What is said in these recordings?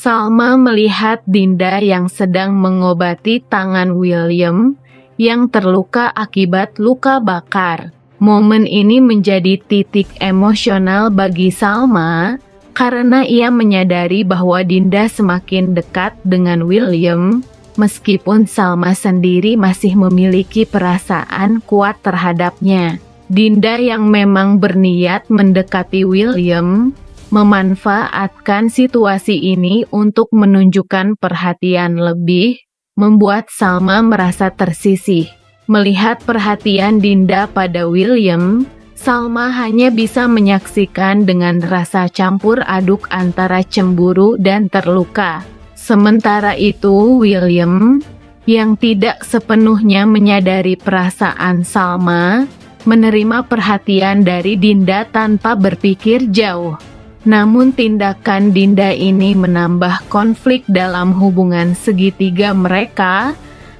Salma melihat Dinda yang sedang mengobati tangan William yang terluka akibat luka bakar. Momen ini menjadi titik emosional bagi Salma karena ia menyadari bahwa Dinda semakin dekat dengan William, meskipun Salma sendiri masih memiliki perasaan kuat terhadapnya. Dinda yang memang berniat mendekati William, memanfaatkan situasi ini untuk menunjukkan perhatian lebih, membuat Salma merasa tersisih. Melihat perhatian Dinda pada William, Salma hanya bisa menyaksikan dengan rasa campur aduk antara cemburu dan terluka. Sementara itu, William, yang tidak sepenuhnya menyadari perasaan Salma, menerima perhatian dari Dinda tanpa berpikir jauh. Namun tindakan Dinda ini menambah konflik dalam hubungan segitiga mereka,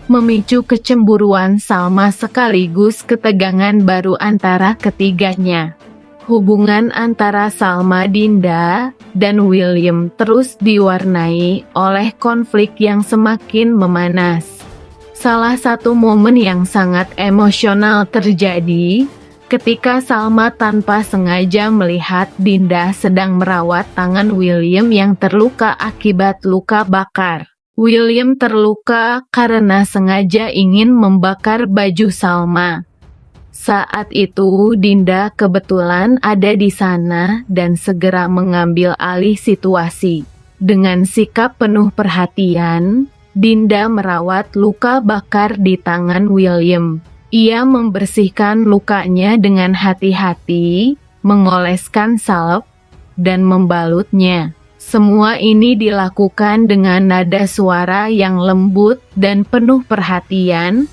memicu kecemburuan Salma sekaligus ketegangan baru antara ketiganya. Hubungan antara Salma, Dinda, dan William terus diwarnai oleh konflik yang semakin memanas. Salah satu momen yang sangat emosional terjadi ketika Salma tanpa sengaja melihat Dinda sedang merawat tangan William yang terluka akibat luka bakar. William terluka karena sengaja ingin membakar baju Salma. Saat itu Dinda kebetulan ada di sana dan segera mengambil alih situasi. Dengan sikap penuh perhatian, Dinda merawat luka bakar di tangan William. Ia membersihkan lukanya dengan hati-hati, mengoleskan salep, dan membalutnya. Semua ini dilakukan dengan nada suara yang lembut dan penuh perhatian,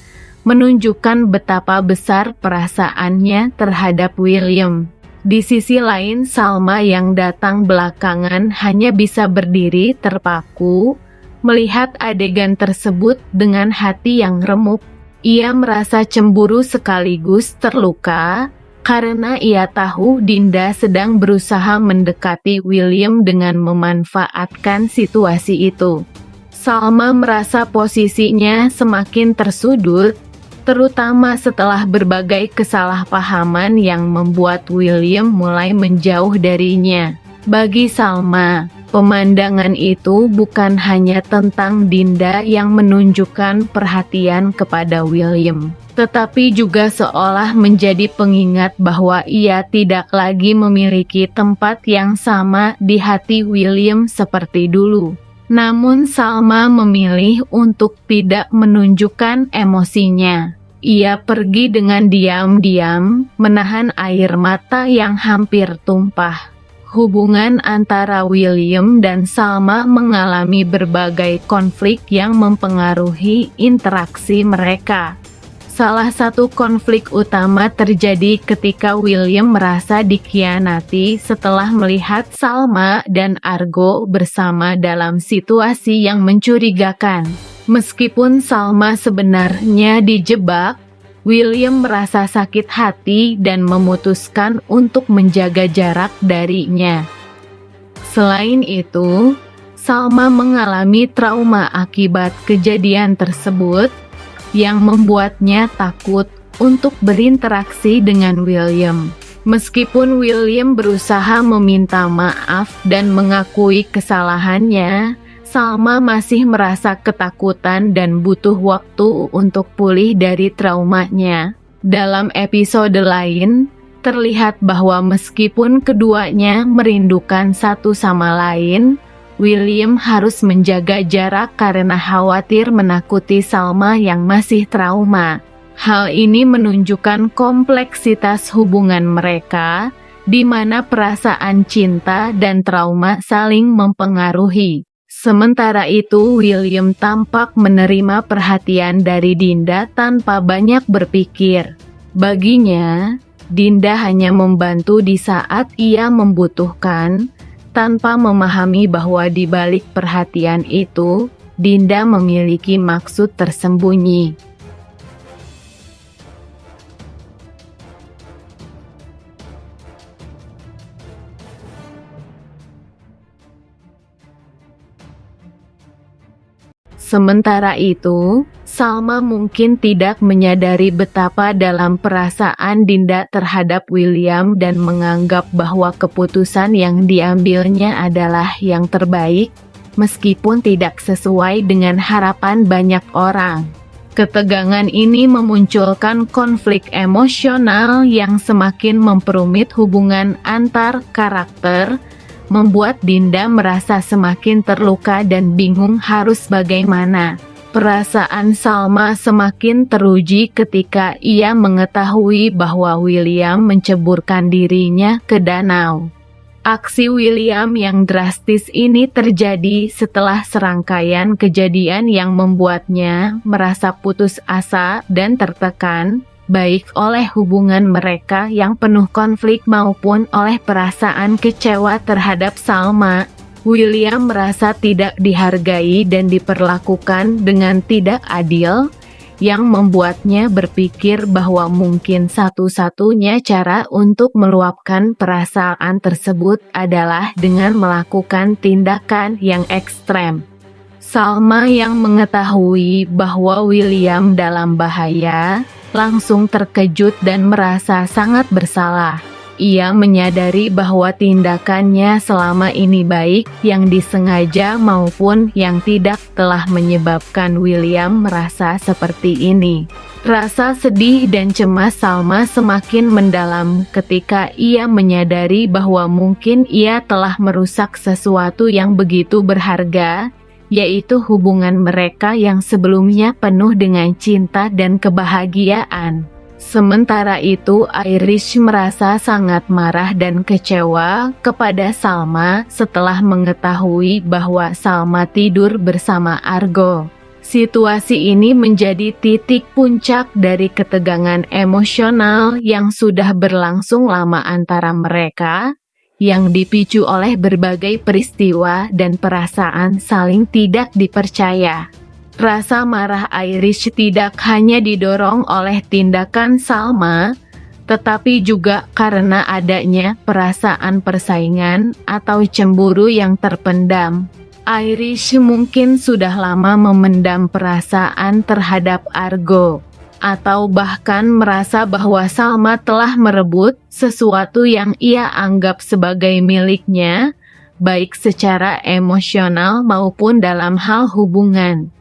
menunjukkan betapa besar perasaannya terhadap William. Di sisi lain, Salma yang datang belakangan hanya bisa berdiri terpaku, melihat adegan tersebut dengan hati yang remuk. Ia merasa cemburu sekaligus terluka, karena ia tahu Dinda sedang berusaha mendekati William dengan memanfaatkan situasi itu. Salma merasa posisinya semakin tersudut, terutama setelah berbagai kesalahpahaman yang membuat William mulai menjauh darinya. Bagi Salma, pemandangan itu bukan hanya tentang Dinda yang menunjukkan perhatian kepada William, tetapi juga seolah menjadi pengingat bahwa ia tidak lagi memiliki tempat yang sama di hati William seperti dulu. Namun Salma memilih untuk tidak menunjukkan emosinya. Ia pergi dengan diam-diam, menahan air mata yang hampir tumpah. Hubungan antara William dan Salma mengalami berbagai konflik yang mempengaruhi interaksi mereka. Salah satu konflik utama terjadi ketika William merasa dikhianati setelah melihat Salma dan Argo bersama dalam situasi yang mencurigakan. Meskipun Salma sebenarnya dijebak, William merasa sakit hati dan memutuskan untuk menjaga jarak darinya. Selain itu, Salma mengalami trauma akibat kejadian tersebut yang membuatnya takut untuk berinteraksi dengan William. Meskipun William berusaha meminta maaf dan mengakui kesalahannya, Salma masih merasa ketakutan dan butuh waktu untuk pulih dari traumanya. Dalam episode lain, terlihat bahwa meskipun keduanya merindukan satu sama lain, William harus menjaga jarak karena khawatir menakuti Salma yang masih trauma. Hal ini menunjukkan kompleksitas hubungan mereka, di mana perasaan cinta dan trauma saling mempengaruhi. Sementara itu, William tampak menerima perhatian dari Dinda tanpa banyak berpikir. Baginya, Dinda hanya membantu di saat ia membutuhkan, tanpa memahami bahwa di balik perhatian itu, Dinda memiliki maksud tersembunyi. Sementara itu, Salma mungkin tidak menyadari betapa dalam perasaan Dinda terhadap William dan menganggap bahwa keputusan yang diambilnya adalah yang terbaik, meskipun tidak sesuai dengan harapan banyak orang. Ketegangan ini memunculkan konflik emosional yang semakin memperumit hubungan antar karakter, membuat Dinda merasa semakin terluka dan bingung harus bagaimana. Perasaan Salma semakin teruji ketika ia mengetahui bahwa William menceburkan dirinya ke danau. Aksi William yang drastis ini terjadi setelah serangkaian kejadian yang membuatnya merasa putus asa dan tertekan, baik oleh hubungan mereka yang penuh konflik maupun oleh perasaan kecewa terhadap Salma. William merasa tidak dihargai dan diperlakukan dengan tidak adil, yang membuatnya berpikir bahwa mungkin satu-satunya cara untuk meluapkan perasaan tersebut adalah dengan melakukan tindakan yang ekstrem. Salma yang mengetahui bahwa William dalam bahaya, langsung terkejut dan merasa sangat bersalah. Ia menyadari bahwa tindakannya selama ini baik, yang disengaja maupun yang tidak, telah menyebabkan William merasa seperti ini. Rasa sedih dan cemas Salma semakin mendalam ketika ia menyadari bahwa mungkin ia telah merusak sesuatu yang begitu berharga, yaitu hubungan mereka yang sebelumnya penuh dengan cinta dan kebahagiaan. Sementara itu, Irish merasa sangat marah dan kecewa kepada Salma setelah mengetahui bahwa Salma tidur bersama Argo. Situasi ini menjadi titik puncak dari ketegangan emosional yang sudah berlangsung lama antara mereka, yang dipicu oleh berbagai peristiwa dan perasaan saling tidak dipercaya. Rasa marah Irish tidak hanya didorong oleh tindakan Salma, tetapi juga karena adanya perasaan persaingan atau cemburu yang terpendam. Irish mungkin sudah lama memendam perasaan terhadap Argo, atau bahkan merasa bahwa Salma telah merebut sesuatu yang ia anggap sebagai miliknya, baik secara emosional maupun dalam hal hubungan.